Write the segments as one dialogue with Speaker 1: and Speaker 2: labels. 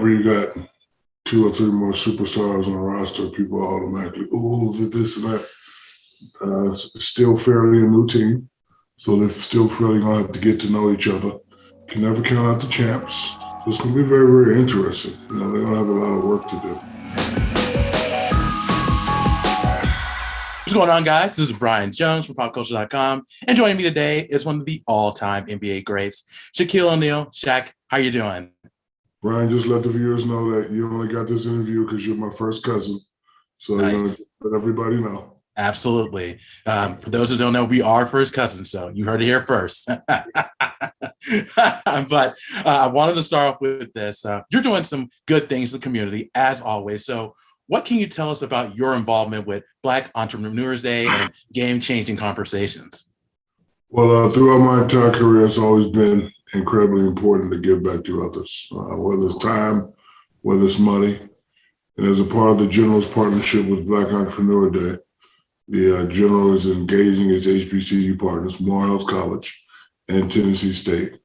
Speaker 1: whenever you got two or three more superstars on a roster, people automatically, oh, this and that. It's still fairly a new team, so they're still fairly going to have to get to know each other. Can never count out the champs. So it's going to be very, very interesting. They're going to have a lot of work to do.
Speaker 2: What's going on, guys? This is Brian Jones from PopCulture.com, and joining me today is one of the all-time NBA greats, Shaquille O'Neal. Shaq, how you doing?
Speaker 1: Brian, just let the viewers know that you only got this interview because you're my first cousin. So
Speaker 2: nice.
Speaker 1: You're going to let everybody know.
Speaker 2: Absolutely. For those who don't know, we are first cousins, so you heard it here first. But I wanted to start off with this. You're doing some good things in the community, as always. So what can you tell us about your involvement with Black Entrepreneurs Day and game-changing conversations?
Speaker 1: Well, throughout my entire career, it's always been incredibly important to give back to others, whether it's time, whether it's money. And as a part of the General's partnership with Black Entrepreneur Day, the General is engaging its HBCU partners, Morehouse College and Tennessee State.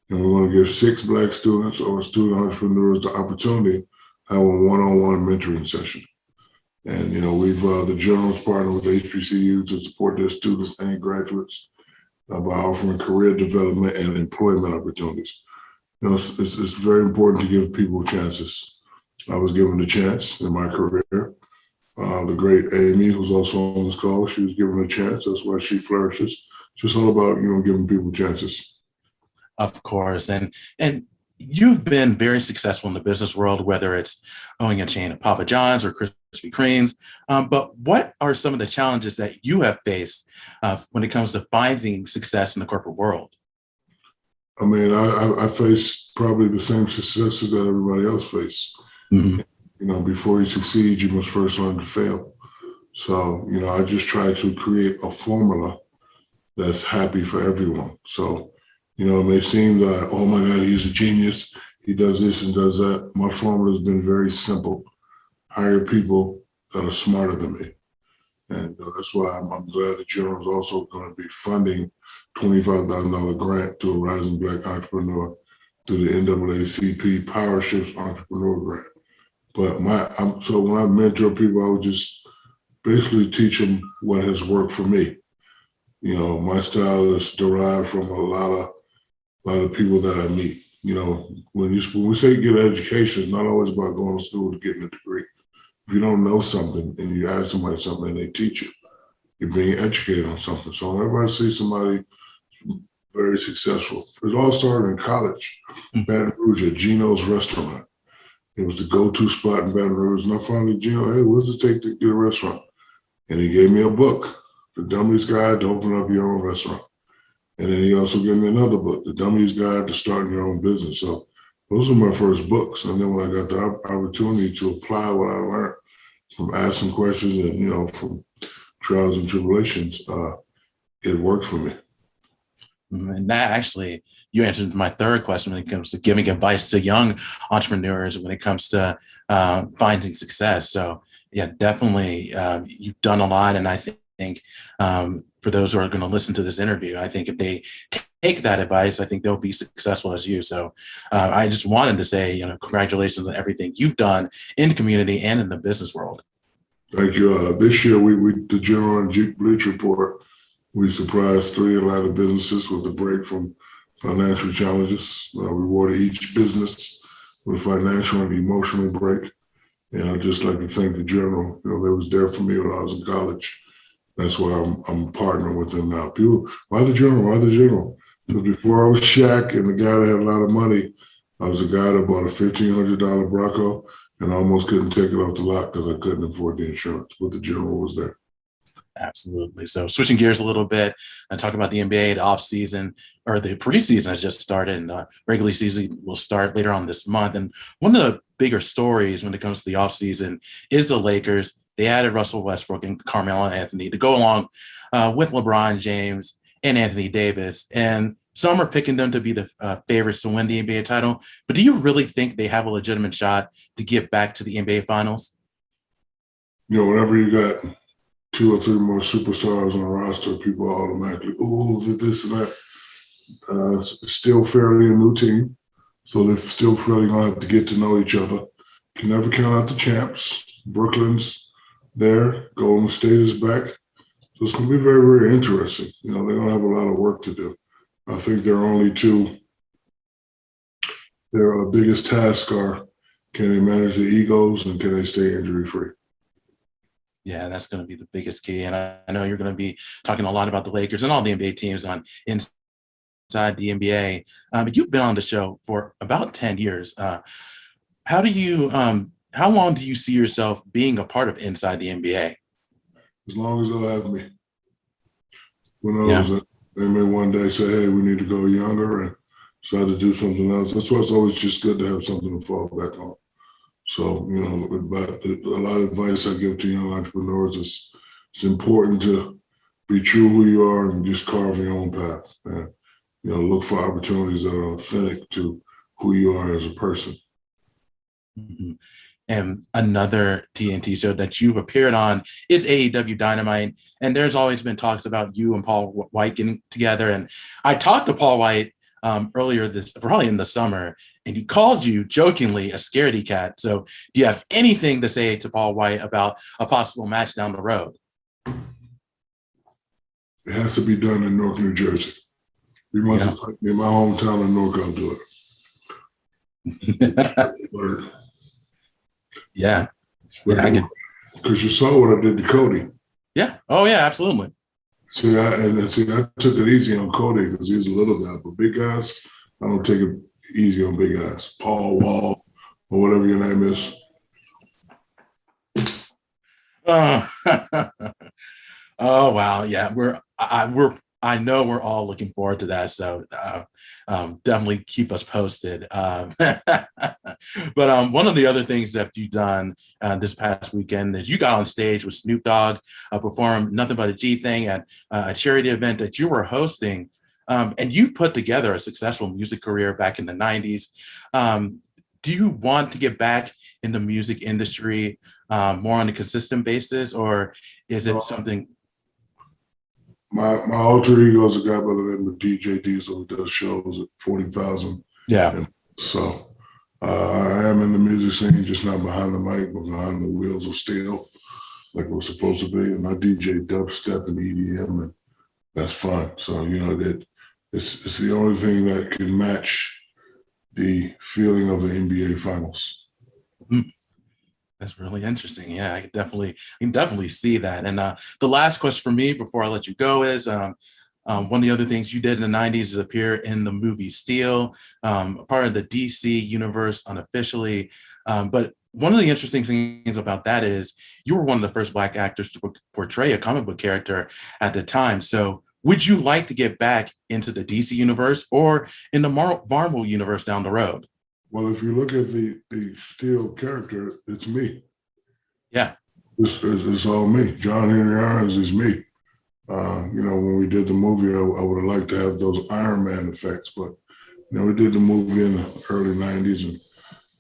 Speaker 1: And we're going to give 6 Black students or student entrepreneurs the opportunity to have a one-on-one mentoring session. And, we've, the General's partnered with HBCU to support their students and graduates by offering career development and employment opportunities. It's very important to give people chances. I was given a chance in my career. The great Amy, who's also on this call, she was given a chance. That's why she flourishes. It's just all about, giving people chances.
Speaker 2: Of course. And you've been very successful in the business world, whether it's owning a chain of Papa John's or Krispy Kreme's. But what are some of the challenges that you have faced when it comes to finding success in the corporate world?
Speaker 1: I mean, I face probably the same successes that everybody else faces. Mm-hmm. Before you succeed, you must first learn to fail. So, I just try to create a formula that's happy for everyone. So, it may seem that, oh my God, he's a genius. He does this and does that. My formula has been very simple. Hire people that are smarter than me. And that's why I'm glad the General is also going to be funding $25,000 grant to a rising Black entrepreneur through the NAACP Power Shifts Entrepreneur Grant. But so when I mentor people, I would just basically teach them what has worked for me. My style is derived from a lot of people that I meet. When we say get an education, it's not always about going to school to getting a degree. If you don't know something and you ask somebody something and they teach you, you're being educated on something. So whenever I see somebody very successful, it all started in college, Baton Rouge at Gino's restaurant. It was the go-to spot in Baton Rouge. And I finally, Gino, hey, what does it take to get a restaurant? And he gave me a book, The Dummy's Guide to Open Up Your Own Restaurant. And then he also gave me another book, The Dummy's Guide to Starting Your Own Business. So those were my first books. And then when I got the opportunity to apply what I learned from asking questions and, from trials and tribulations, it worked for me.
Speaker 2: And that actually, you answered my third question when it comes to giving advice to young entrepreneurs when it comes to finding success. So yeah, definitely you've done a lot. And I think for those who are going to listen to this interview, I think if they take that advice, I think they'll be successful as you. So I just wanted to say, congratulations on everything you've done in the community and in the business world.
Speaker 1: Thank you. This year, the General and Bleach Report, we surprised 3 Atlanta businesses with a break from financial challenges. We rewarded each business with a financial and emotional break. And I'd just like to thank the General. They was there for me when I was in college. That's why I'm partnering with them now. People, why the General? Why the General? Because before I was Shaq and the guy that had a lot of money, I was a guy that bought a $1,500 Bronco and I almost couldn't take it off the lot because I couldn't afford the insurance. But the General was there.
Speaker 2: Absolutely. So switching gears a little bit and talking about the NBA, the off season or the preseason has just started and regular season will start later on this month. And one of the bigger stories when it comes to the off season is the Lakers. They added Russell Westbrook and Carmelo Anthony to go along with LeBron James and Anthony Davis. And some are picking them to be the favorites to win the NBA title. But do you really think they have a legitimate shot to get back to the NBA finals?
Speaker 1: Whenever you got 2 or 3 more superstars on a roster, people automatically, oh, this and that. It's still fairly a new team, So they still feel they're going to have to get to know each other. Can never count out the champs. Brooklyn's there. Golden State is back. So it's going to be very, very interesting. You know, they're going to have a lot of work to do. I think their only two, their biggest tasks are, can they manage the egos and can they stay injury-free?
Speaker 2: Yeah, that's going to be the biggest key. And I know you're going to be talking a lot about the Lakers and all the NBA teams on Inside the NBA. But you've been on the show for about 10 years. How long do you see yourself being a part of Inside the NBA?
Speaker 1: As long as they'll have me. Who knows? Yeah. They may one day say, hey, we need to go younger and decide to do something else. That's why it's always just good to have something to fall back on. So, you know, a lot of advice I give to young entrepreneurs is it's important to be true who you are and just carve your own path. And, you know, look for opportunities that are authentic to who you are as a person.
Speaker 2: Mm-hmm. And another TNT show that you've appeared on is AEW Dynamite. And there's always been talks about you and Paul White getting together. And I talked to Paul White earlier probably in the summer, and he called you jokingly a scaredy-cat. So do you have anything to say to Paul White about a possible match down the road?
Speaker 1: It has to be done in Newark, New Jersey. In my hometown in Newark, I'll do it.
Speaker 2: Yeah.
Speaker 1: Because you saw what I did to Cody.
Speaker 2: Yeah. Oh, yeah, absolutely.
Speaker 1: See, I took it easy on Cody because he's a little guy, but big guys, I don't take it easy on big guys. Paul Wall or whatever your name is.
Speaker 2: Oh wow, yeah, I know we're all looking forward to that. So definitely keep us posted. But one of the other things that you've done this past weekend is you got on stage with Snoop Dogg, performed Nothing But a G Thing at a charity event that you were hosting. And you put together a successful music career back in the 90s. Do you want to get back in the music industry more on a consistent basis, or is it something?
Speaker 1: My alter ego is a guy by the name of DJ Diesel who does shows at 40,000.
Speaker 2: Yeah.
Speaker 1: And so I am in the music scene, just not behind the mic, but behind the wheels of steel, like we're supposed to be. And I DJ dubstep and EDM, and that's fun. So, you know, that it's the only thing that can match the feeling of the NBA Finals.
Speaker 2: Mm-hmm. That's really interesting. Yeah, I can definitely see that. And the last question for me before I let you go is one of the other things you did in the 90s is appear in the movie Steel, part of the DC universe unofficially. But one of the interesting things about that is you were one of the first Black actors to portray a comic book character at the time. So would you like to get back into the DC universe or in the Marvel universe down the road?
Speaker 1: Well, if you look at the Steel character, it's me.
Speaker 2: Yeah.
Speaker 1: It's all me. John Henry Irons is me. You know, when we did the movie, I would have liked to have those Iron Man effects, but, you know, we did the movie in the early 90s and,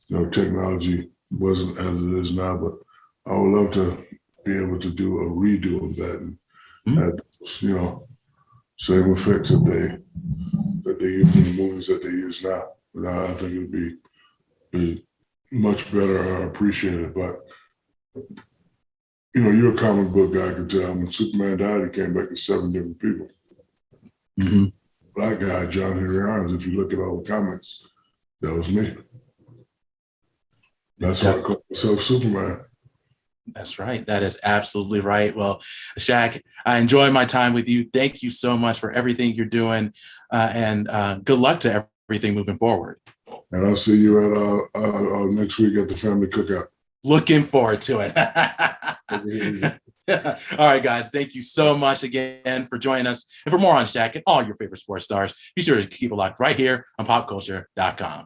Speaker 1: you know, technology wasn't as it is now, but I would love to be able to do a redo of that and have, you know, same effects that they use in the movies that they use now. I think it would be much better appreciated. But, you know, you're a comic book guy, I can tell. When Superman died, he came back to 7 different people.
Speaker 2: Mm-hmm.
Speaker 1: Black guy, John Henry Irons, if you look at all the comics, that was me. That's why I call myself Superman.
Speaker 2: That's right. That is absolutely right. Well, Shaq, I enjoyed my time with you. Thank you so much for everything you're doing, and good luck to everything moving forward.
Speaker 1: And I'll see you at next week at the family cookout.
Speaker 2: Looking forward to it. All right, guys. Thank you so much again for joining us. And for more on Shaq and all your favorite sports stars, be sure to keep it locked right here on PopCulture.com.